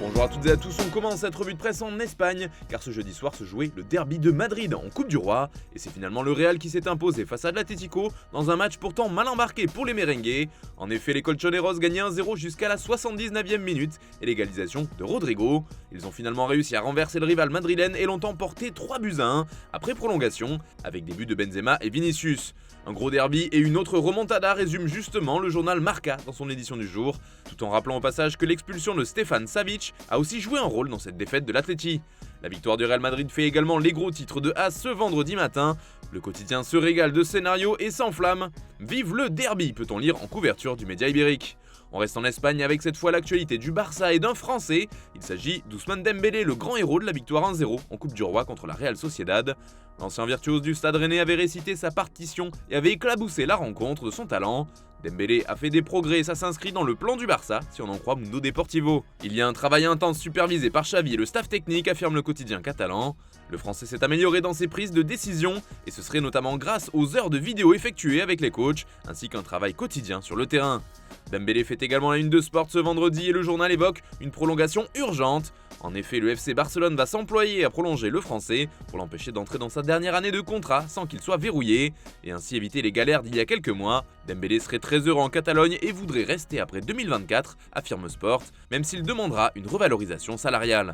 Bonjour à toutes et à tous, on commence cette revue de presse en Espagne, car ce jeudi soir se jouait le derby de Madrid en Coupe du Roi, et c'est finalement le Real qui s'est imposé face à l'Atlético dans un match pourtant mal embarqué pour les merengues. En effet, les colchoneros gagnaient 1-0 jusqu'à la 79e minute, et l'égalisation de Rodrigo. Ils ont finalement réussi à renverser le rival madrilène et l'ont emporté 3-1 après prolongation, avec des buts de Benzema et Vinicius. Un gros derby et une autre remontada résume justement le journal Marca dans son édition du jour, tout en rappelant au passage que l'expulsion de Stefan Savic a aussi joué un rôle dans cette défaite de l'Atleti. La victoire du Real Madrid fait également les gros titres de A ce vendredi matin. Le quotidien se régale de scénarios et s'enflamme. Vive le derby, peut-on lire en couverture du média ibérique. On reste en Espagne avec cette fois l'actualité du Barça et d'un Français. Il s'agit d'Ousmane Dembélé, le grand héros de la victoire 1-0 en Coupe du Roi contre la Real Sociedad. L'ancien virtuose du Stade Rennais avait récité sa partition et avait éclaboussé la rencontre de son talent. Dembélé a fait des progrès et ça s'inscrit dans le plan du Barça, si on en croit Mundo Deportivo. Il y a un travail intense supervisé par Xavi et le staff technique, affirme le quotidien catalan. Le Français s'est amélioré dans ses prises de décision, et ce serait notamment grâce aux heures de vidéo effectuées avec les coachs, ainsi qu'un travail quotidien sur le terrain. Dembélé fait également la une de Sport ce vendredi et le journal évoque une prolongation urgente. En effet, le FC Barcelone va s'employer à prolonger le Français pour l'empêcher d'entrer dans sa dernière année de contrat sans qu'il soit verrouillé, et ainsi éviter les galères d'il y a quelques mois. Dembélé serait très heureux en Catalogne et voudrait rester après 2024, affirme Sport, même s'il demandera une revalorisation salariale.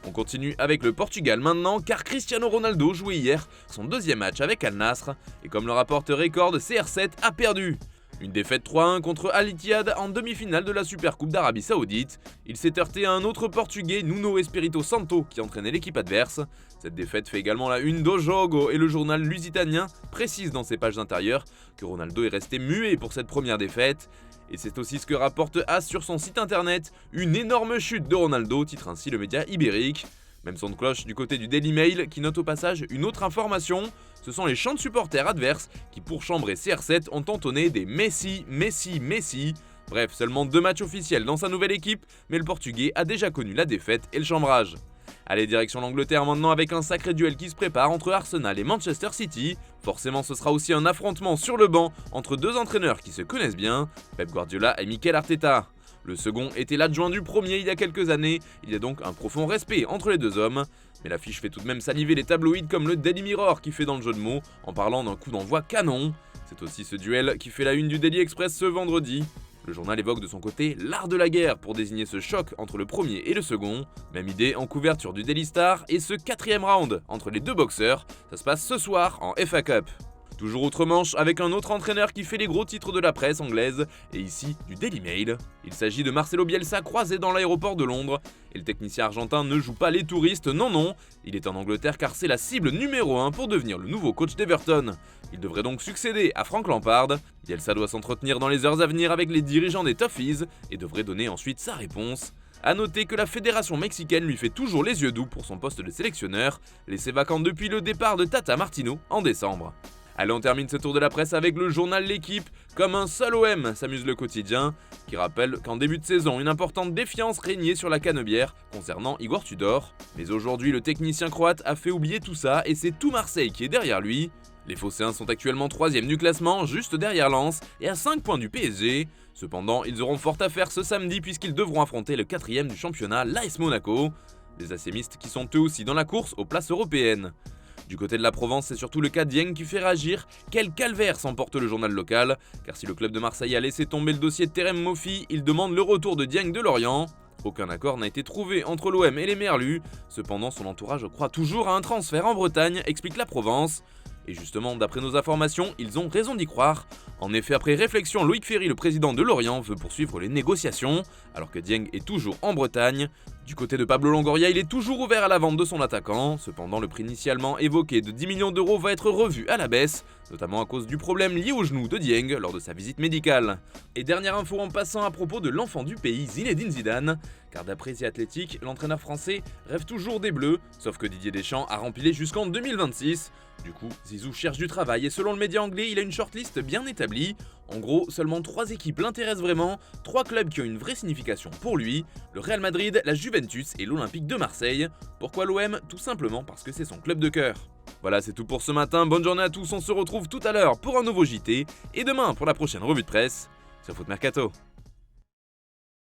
On continue avec le Portugal maintenant, car Cristiano Ronaldo jouait hier son deuxième match avec Al Nassr, et comme le rapporte Record, CR7 a perdu. Une défaite 3-1 contre Al Ittihad en demi-finale de la Supercoupe d'Arabie Saoudite. Il s'est heurté à un autre Portugais, Nuno Espirito Santo, qui entraînait l'équipe adverse. Cette défaite fait également la une do Jogo et le journal lusitanien précise dans ses pages intérieures que Ronaldo est resté muet pour cette première défaite. Et c'est aussi ce que rapporte AS sur son site internet, une énorme chute de Ronaldo, titre ainsi le média ibérique. Même son de cloche du côté du Daily Mail qui note au passage une autre information, ce sont les chants de supporters adverses qui pour chambrer CR7 ont entonné des Messi, Messi, Messi. Bref, seulement 2 matchs officiels dans sa nouvelle équipe, mais le Portugais a déjà connu la défaite et le chambrage. Allez, direction l'Angleterre maintenant avec un sacré duel qui se prépare entre Arsenal et Manchester City. Forcément, ce sera aussi un affrontement sur le banc entre deux entraîneurs qui se connaissent bien, Pep Guardiola et Mikel Arteta. Le second était l'adjoint du premier il y a quelques années, il y a donc un profond respect entre les deux hommes. Mais l'affiche fait tout de même saliver les tabloïds comme le Daily Mirror qui fait dans le jeu de mots en parlant d'un coup d'envoi canon. C'est aussi ce duel qui fait la une du Daily Express ce vendredi. Le journal évoque de son côté l'art de la guerre pour désigner ce choc entre le premier et le second. Même idée en couverture du Daily Star et ce 4e round entre les deux boxeurs, ça se passe ce soir en FA Cup. Toujours outre Manche avec un autre entraîneur qui fait les gros titres de la presse anglaise, et ici du Daily Mail. Il s'agit de Marcelo Bielsa croisé dans l'aéroport de Londres. Et le technicien argentin ne joue pas les touristes, non, il est en Angleterre car c'est la cible numéro 1 pour devenir le nouveau coach d'Everton. Il devrait donc succéder à Frank Lampard. Bielsa doit s'entretenir dans les heures à venir avec les dirigeants des Toffees et devrait donner ensuite sa réponse. A noter que la fédération mexicaine lui fait toujours les yeux doux pour son poste de sélectionneur, laissé vacant depuis le départ de Tata Martino en décembre. Allez, on termine ce tour de la presse avec le journal L'Équipe. Comme un seul OM, s'amuse le quotidien, qui rappelle qu'en début de saison, une importante défiance régnait sur la canebière concernant Igor Tudor. Mais aujourd'hui, le technicien croate a fait oublier tout ça et c'est tout Marseille qui est derrière lui. Les Phocéens sont actuellement 3e du classement, juste derrière Lens et à 5 points du PSG. Cependant, ils auront fort à faire ce samedi puisqu'ils devront affronter le 4e du championnat, l'AS Monaco. Les ACMistes qui sont eux aussi dans la course aux places européennes. Du côté de la Provence, c'est surtout le cas Dieng qui fait réagir. Quel calvaire s'emporte le journal local, car si le club de Marseille a laissé tomber le dossier de Terem Moffi, il demande le retour de Dieng de Lorient. Aucun accord n'a été trouvé entre l'OM et les Merlus. Cependant, son entourage croit toujours à un transfert en Bretagne, explique la Provence. Et justement, d'après nos informations, ils ont raison d'y croire. En effet, après réflexion, Loïc Ferry, le président de Lorient, veut poursuivre les négociations, alors que Dieng est toujours en Bretagne. Du côté de Pablo Longoria, il est toujours ouvert à la vente de son attaquant. Cependant, le prix initialement évoqué de 10 millions d'euros va être revu à la baisse, notamment à cause du problème lié au genou de Dieng lors de sa visite médicale. Et dernière info en passant à propos de l'enfant du pays, Zinedine Zidane, car d'après The Athletic, l'entraîneur français rêve toujours des Bleus, sauf que Didier Deschamps a rempilé jusqu'en 2026. Du coup, Zizou cherche du travail et selon le média anglais, il a une shortlist bien établie. En gros, seulement 3 équipes l'intéressent vraiment, 3 clubs qui ont une vraie signification pour lui, le Real Madrid, la Juventus et l'Olympique de Marseille. Pourquoi l'OM? Tout simplement parce que c'est son club de cœur. Voilà, c'est tout pour ce matin, bonne journée à tous, on se retrouve tout à l'heure pour un nouveau JT, et demain pour la prochaine revue de presse sur Foot Mercato.